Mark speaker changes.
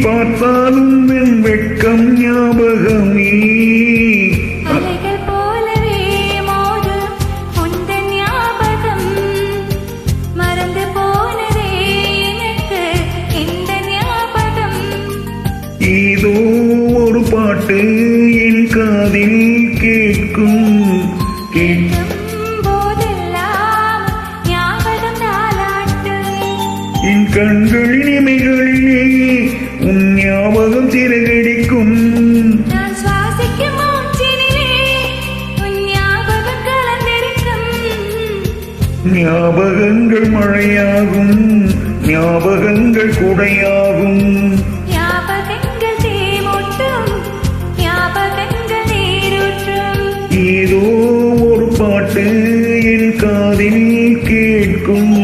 Speaker 1: பார்த்தாலும் என் வெட்கம் ஞாபகமே.
Speaker 2: அலைகள் போலவே மோதும் உந்தன் ஞாபகம் மறந்து போனதே எனக்கு இந்த ஞாபகம்.
Speaker 1: ஏதோ ஒரு பாட்டு என் காதில் கேட்கும்
Speaker 2: போதெல்லாம் ஞாபகம் தாலாட்டும்.
Speaker 1: என் கண்களின் இமைகளிலே உன் ஞாபகம் சிறகடிக்கும்.
Speaker 2: நான் சுவாசிக்கும் மூச்சினிலே உன் ஞாபகம் கலந்திருக்கும்.
Speaker 1: ஞாபகங்கள் மழையாகும், ஞாபகங்கள் குடையாகும்.
Speaker 2: ஞாபகங்கள் தீமூட்டும், ஞாபகங்கள் நீரூற்றும்.
Speaker 1: ஏதோ ஒரு பாட்டு என் காதில் கேட்கும்.